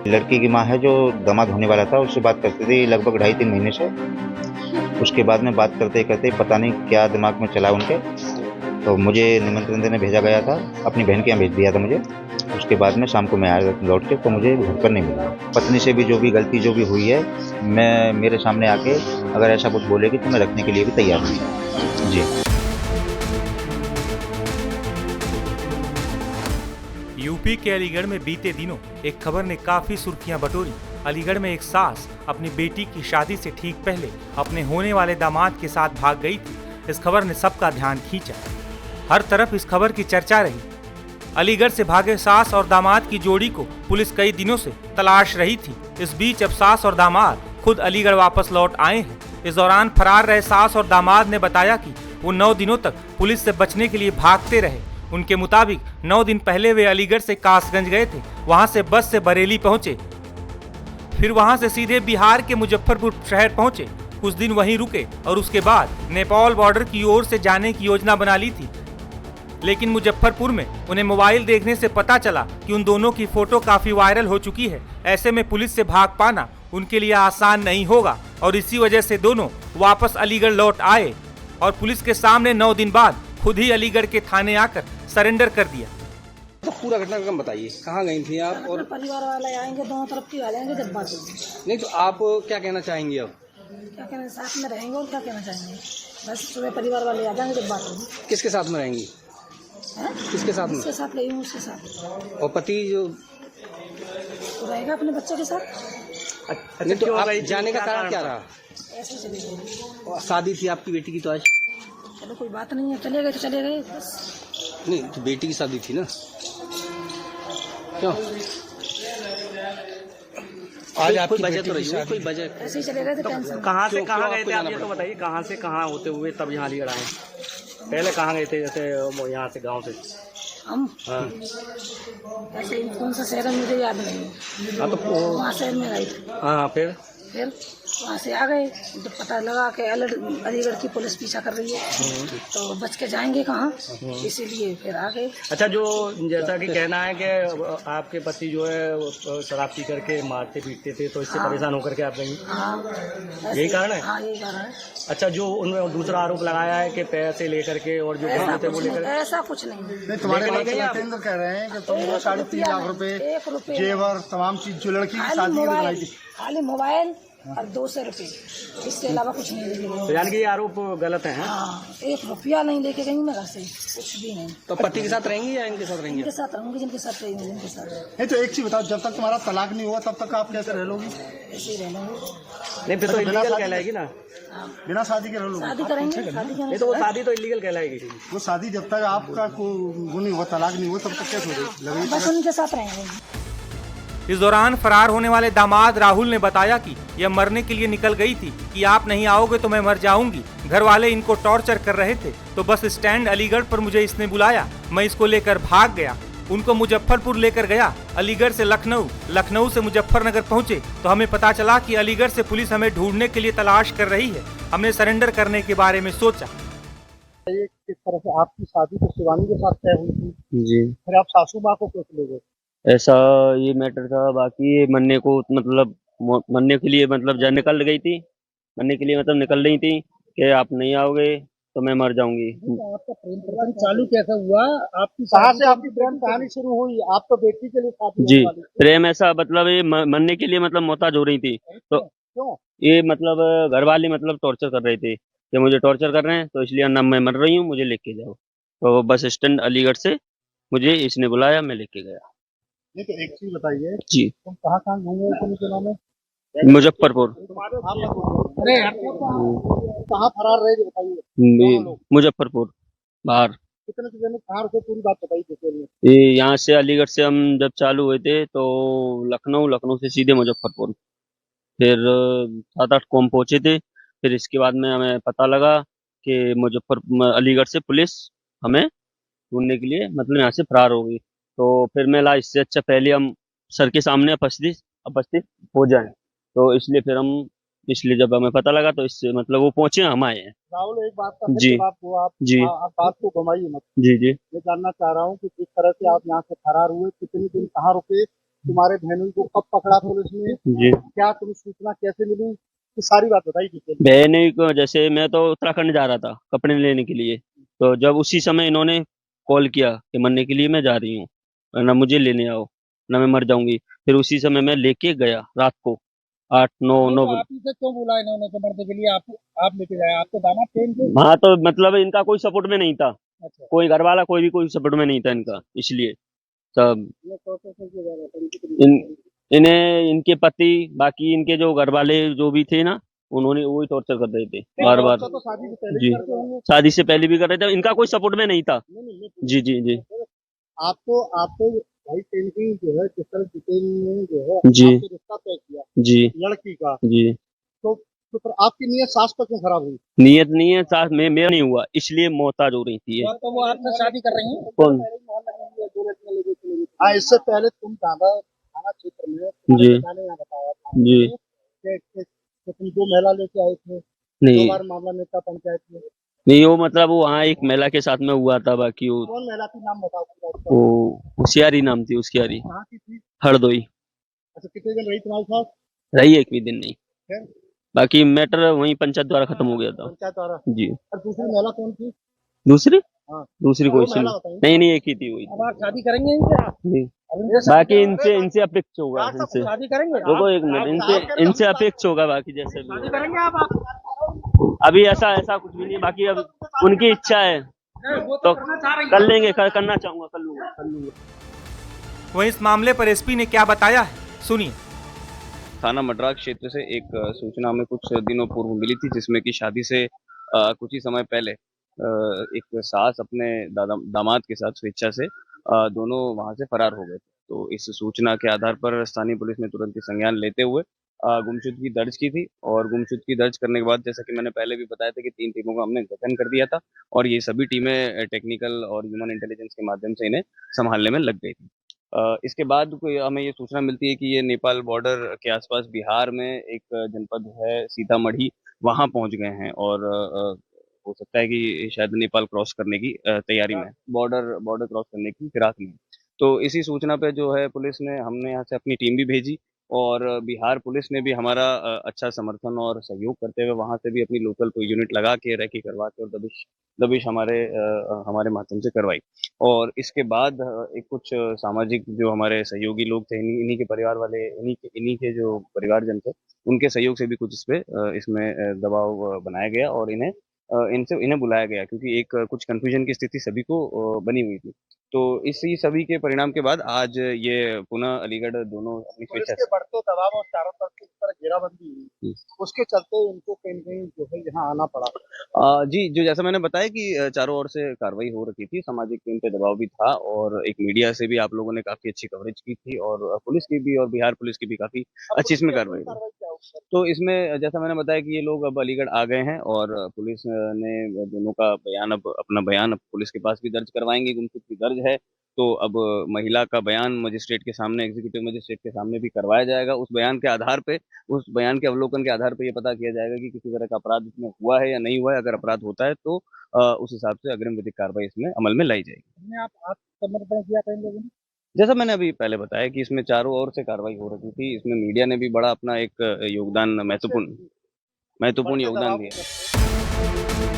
लड़की की माँ है जो दामाद होने वाला था, उससे बात करती थी लगभग 2.5-3 महीने से। उसके बाद में बात करते-करते पता नहीं क्या दिमाग में चला उनके, तो मुझे निमंत्रण देने भेजा गया था, अपनी बहन के यहाँ भेज दिया था मुझे। उसके बाद में शाम को मैं आया लौट के, तो मुझे घर पर नहीं मिला। पत्नी से भी जो भी गलती जो भी हुई है, मैं मेरे सामने आके अगर ऐसा कुछ बोलेगी तो मैं रखने के लिए भी तैयार हूँ। जी। यूपी के अलीगढ़ में बीते दिनों एक खबर ने काफी सुर्खियां बटोरी। अलीगढ़ में एक सास अपनी बेटी की शादी से ठीक पहले अपने होने वाले दामाद के साथ भाग गई थी। इस खबर ने सबका ध्यान खींचा। हर तरफ इस खबर की चर्चा रही। अलीगढ़ से भागे सास और दामाद की जोड़ी को पुलिस कई दिनों से तलाश रही थी। इस बीच अब सास और दामाद खुद अलीगढ़ वापस लौट आए हैं। इस दौरान फरार रहे सास और दामाद ने बताया कि वो 9 दिनों तक पुलिस से बचने के लिए भागते रहे। उनके मुताबिक 9 दिन पहले वे अलीगढ़ से कासगंज गए थे, वहां से बस से बरेली पहुंचे, फिर वहां से सीधे बिहार के मुजफ्फरपुर शहर पहुंचे, कुछ दिन वहीं रुके और उसके बाद नेपाल बॉर्डर की ओर से जाने की योजना बना ली थी। लेकिन मुजफ्फरपुर में उन्हें मोबाइल देखने से पता चला कि उन दोनों की फोटो काफी वायरल हो चुकी है। ऐसे में पुलिस से भाग पाना उनके लिए आसान नहीं होगा और इसी वजह से दोनों वापस अलीगढ़ लौट आए और पुलिस के सामने 9 दिन बाद खुद ही अलीगढ़ के थाने आकर सरेंडर कर दिया। तो पूरा घटनाक्रम बताइए, कहाँ गई थी आप? और परिवार वाले आएंगे, दोनों तरफ के वाले आएंगे, जब बात होगी। नहीं तो आप क्या कहना चाहेंगे अब? क्या कहना, साथ में रहेंगे और क्या कहना चाहेंगे। बस सुबह परिवार वाले आ जाएंगे, जब बात होगी। किसके साथ में रहेंगी? किसके साथ में? उसके साथ रही हूँ, उसके साथ। और पति जो तो रहेगा अपने बच्चे के साथ। नहीं तो आप जाने का कारण क्या रहा? ऐसे चले गए। और शादी थी आपकी बेटी की तो आज? चलो कोई बात नहीं है, चले गए तो चले गए बस। नहीं तो बेटी की शादी थी ना, क्यों? आज आपकी वजह तो रही, कोई वजह? ऐसे ही चले गए थे, टेंशन। कहाँ से कहाँ गए थे आप, ये तो बताइए। कहाँ से कहाँ होते हुए तब यहाँ अलीगढ़ आए? पहले कहाँ गए थे, जैसे यहाँ से गांव से? हम हाँ ऐसे ही कौन सा शहर है मुझे याद नहीं है। हाँ, तो वहाँ शहर में गए थे, हाँ फिर वहाँ से आ गए तो पता लगा कि अलीगढ़ की पुलिस पीछा कर रही है, तो बच के जाएंगे कहाँ, इसीलिए फिर आ गए। अच्छा, जो जैसा कि कहना है कि आपके पति जो है वो शराब पी करके मारते पीटते थे, तो इससे परेशान होकर के आप गई? हाँ, यही कारण है? हाँ, यही कारण है। अच्छा, जो उन्होंने दूसरा आरोप लगाया है कि पैसे लेकर के और जो गहने थे वो लेकर, ऐसा कुछ नहीं। तुम्हारे केंद्र कह रहे हैं कि तुम 3.5 लाख रुपए, 1 रुपए, जेवर, तमाम चीज जो लड़की की शादी में बनाई थी, खाली मोबाइल और 200 रुपए, इसके अलावा कुछ नहीं लेके गई। तो यानी कि ये आरोप गलत है? हाँ, 1 रुपया नहीं लेके गई मैं घर से, कुछ भी नहीं। तो पति के साथ रहेंगी या इनके साथ रहेंगी? इनके साथ रहूंगी, जिनके साथ रहेंगी जिनके साथ। नहीं तो एक चीज बताओ, जब तक तुम्हारा तलाक नहीं हुआ तब तक आप कैसे रह लोगी? ऐसे ही रह लेंगे। नहीं फिर तो इलीगल कहलाएगी ना। बिना शादी के रह लोगी? शादी करेंगे, शादी नहीं तो वो शादी तो इलीगल कहलाएगी। वो शादी जब तक आपका वो नहीं हुआ, तलाक नहीं हुआ, तब तक कैसे हो? बस उनके साथ रहेंगे। इस दौरान फरार होने वाले दामाद राहुल ने बताया कि यह मरने के लिए निकल गई थी कि आप नहीं आओगे तो मैं मर जाऊंगी। घर वाले इनको टॉर्चर कर रहे थे, तो बस स्टैंड अलीगढ़ पर मुझे इसने बुलाया, मैं इसको लेकर भाग गया। उनको मुजफ्फरपुर लेकर गया, अलीगढ़ से लखनऊ, लखनऊ से मुजफ्फरनगर पहुंचे तो हमें पता चला कि अलीगढ़ से पुलिस हमें ढूंढने के लिए तलाश कर रही है। हमने सरेंडर करने के बारे में सोचा। किस तरह से आपकी शादी तो शिवानी के साथ तय हुई थी जी, फिर आप सासू माँ को कैसे ले गए? ऐसा ये मैटर था। बाकी ये मरने को मतलब मरने के लिए मतलब जा निकल गई थी, मरने के लिए मतलब निकल रही थी कि आप नहीं आओगे तो मैं मर जाऊंगी। आपका प्रेम प्रसंग चालू कैसे हुआ? आपकी कहाँ से आपकी प्रेम कहानी शुरू हुई? आप तो बेटी के लिए शादी जी, होने वाली थी। प्रेम ऐसा मतलब ये मरने के लिए मतलब मोहताज हो रही थी, तो क्यों? ये मतलब घर वाले मतलब टॉर्चर कर रहे थे कि मुझे टॉर्चर कर रहे हैं, तो इसलिए ना मैं मर रही हूँ, मुझे लेके जाओ। तो बस स्टैंड अलीगढ़ से मुझे इसने बुलाया, मैं लेके गया। नहीं तो एक चीज बताइए जी, तुम कहाँ कहाँ घूमे थे दिनों में? मुजफ्फरपुर। अरे कहाँ फरार रहे थे बताइए? मुजफ्फरपुर बाहर। कितने दिन कहाँ रुके, पूरी बात बताइए डिटेल में। ये यहाँ से अलीगढ़ से हम जब चालू हुए थे तो लखनऊ, लखनऊ से सीधे मुजफ्फरपुर, फिर 7-8 को हम पहुंचे थे। फिर इसके बाद में हमें पता लगा कि अलीगढ़ से पुलिस हमें ढूंढने के लिए मतलब यहाँ से फरार हो गई। तो फिर मैं ला इससे अच्छा पहले हम सर के सामने उपस्थित हो जाएं, तो इसलिए फिर हम जब हमें पता लगा तो इससे मतलब वो पहुंचे, हम आए हैं। राहुल एक बात का जी जवाब दो आप। जी आप बात को घुमाइए मत। जी जी मैं जानना चाह रहा हूँ कि जिस तरह से आप यहाँ से फरार हुए, कितने दिन कहाँ रुके, तुम्हारे बहनोई को कब पकड़ा पुलिस ने, जी। क्या तुम्हें सूचना कैसे मिली, ये सारी बात बताइए डिटेल में। बहनोई को जैसे मैं तो उत्तराखंड जा रहा था कपड़े लेने के लिए, तो जब उसी समय इन्होंने कॉल किया कि मरने के लिए मैं जा रही हूँ, ना मुझे लेने आओ, ना मैं मर जाऊंगी। फिर उसी समय मैं लेके गया रात को 8-9 आप ही से क्यों बोला इन्होंने कि मरने के लिए आप लेके जाए, आपके दामाद थे इनके? हाँ, तो मतलब इनका कोई सपोर्ट में नहीं था, अच्छा, कोई घर वाला कोई भी कोई सपोर्ट में नहीं था इनका, इसलिए सब ये प्रोसेस किया जा रहा था इनकी तरफ इन से। इन्हें इनके पति बाकी इनके जो घर वाले जो भी थे ना, उन्होंने वही टॉर्चर कर रहे थे बार बार। तो शादी से पहले जी, ही करते होंगे। शादी से पहले भी कर रहे थे, इनका कोई सपोर्ट में नहीं था। नहीं, नहीं, नहीं। जी जी जी आपको भाई पेंटिंग जो है जिस तरह डिटेल में जो है जी आपसे रिश्ता तय किया जी लड़की का, जी। तो फिर आपकी नीयत सास पर क्यों खराब हुई? नियत नहीं है साथ में मेरा नहीं हुआ, इसलिए मोहताज हो रही थी ये। तो वो आपसे शादी कर रही हैं? कौन? हाँ, इससे पहले तुम थाना क्षेत्र में जी मैंने यहाँ बताया था जी। कि तुम 2 महिला लेके आए थे, 2 नहीं बार मामला नेता पंचायत में। नहीं, वो मतलब वो वहाँ एक महिला के साथ में हुआ था, बाकी वो कौन महिला थी, नाम बताओ पूरा उसका। होशियारी नाम थी उसकी, यारी कहाँ की थी? हरदोई। अच्छा, कितने दिन रही तुम्हारे साथ? रही एक भी दिन नहीं, फिर बाकी मैटर वहीं पंचायत द्वारा खत्म हो गया था। पंचायत द्वारा। जी। और दूसरी महिला कौन थी? दूसरी हाँ, दूसरी कोई सी महिला नहीं, बताइए। नहीं नहीं, एक ही थी वही। अब आप शादी करेंगे इनसे? जी। अब बाकी इनसे अपेक्ष होगा, इनसे शादी करेंगे? रुको एक मिनट, इनसे अपेक्ष होगा, बाकी जैसे भी शादी होगा। करेंगे आप? अभी ऐसा कुछ भी नहीं, बाकी अब उनकी इच्छा है तो कर लेंगे, करना चाहूंगा कर लूंगा। वहीं इस मामले पर एसपी ने क्या बताया है, सुनिए। थाना मडरा क्षेत्र से एक सूचना हमें कुछ दिनों पूर्व मिली थी, जिसमें कि शादी से कुछ ही समय पहले एक सास अपने दामाद के साथ स्वेच्छा से दोनों वहां से फरार हो गए थे। तो इस सूचना के आधार पर स्थानीय पुलिस ने तुरंत ही संज्ञान लेते हुए गुमशुदगी दर्ज की थी, और गुमशुदगी दर्ज करने के बाद, जैसा कि मैंने पहले भी बताया था, कि 3 टीमों का हमने गठन कर दिया था, और ये सभी टीमें टेक्निकल और ह्यूमन इंटेलिजेंस के माध्यम से इन्हें संभालने में लग गई थी। इसके बाद कोई हमें ये सूचना मिलती है कि ये नेपाल बॉर्डर के आसपास बिहार में एक जनपद है सीतामढ़ी, वहां पहुंच गए हैं, और हो सकता है कि शायद नेपाल क्रॉस करने की तैयारी में, बॉर्डर क्रॉस करने की फिराक में। तो इसी सूचना पे जो है पुलिस ने, हमने यहाँ से अपनी टीम भी भेजी, और बिहार पुलिस ने भी हमारा अच्छा समर्थन और सहयोग करते हुए वहां से भी अपनी लोकल कोई यूनिट लगा के रेकी करवा के और दबिश हमारे माध्यम से करवाई। और इसके बाद एक कुछ सामाजिक जो हमारे सहयोगी लोग थे, इन्हीं के परिवार वाले, इन्हीं के जो परिवारजन थे, उनके सहयोग से भी कुछ इसमें दबाव बनाया गया, और इन्हें बुलाया गया, क्योंकि एक कुछ कंफ्यूजन की स्थिति सभी को बनी हुई थी। तो इसी सभी के परिणाम के बाद आज ये पुनः अलीगढ़ दोनों अपनी पुलिस स्वेच्छा के बढ़ते दबाव और चारों तरफ से इस तरह घेराबंदी हुई, उसके चलते इनको कहीं न कहीं जो है यहाँ आना पड़ा। जी, जो जैसा मैंने बताया कि चारों ओर से कार्रवाई हो रखी थी, सामाजिक टीम पे दबाव भी था, और एक मीडिया से भी आप लोगों ने काफ़ी अच्छी कवरेज की थी, और पुलिस की भी, और बिहार पुलिस की भी काफ़ी अच्छी इसमें कार्रवाई हुई। तो इसमें जैसा मैंने बताया कि ये लोग अब अलीगढ़ आ गए हैं, और पुलिस ने दोनों का बयान, अब अपना बयान अब पुलिस के पास भी दर्ज करवाएँगे, गुमशुदगी दर्ज है। तो अब महिला का बयान मजिस्ट्रेट के सामने, एग्जीक्यूटिव मजिस्ट्रेट के सामने भी करवाया जाएगा। उस बयान के आधार पे, उस बयान के अवलोकन के आधार पे ये पता किया जाएगा कि किसी तरह का अपराध इसमें हुआ है या नहीं हुआ है। अगर अपराध होता है तो उस हिसाब से अग्रिम विधिक कार्रवाई इसमें अमल में लाई जाएगी। आप समर्थन किया था इन लोगों ने? जैसा मैंने अभी पहले बताया कि इसमें चारों ओर से कार्रवाई हो रही थी, इसमें मीडिया ने भी बड़ा अपना एक योगदान, महत्वपूर्ण योगदान दिया।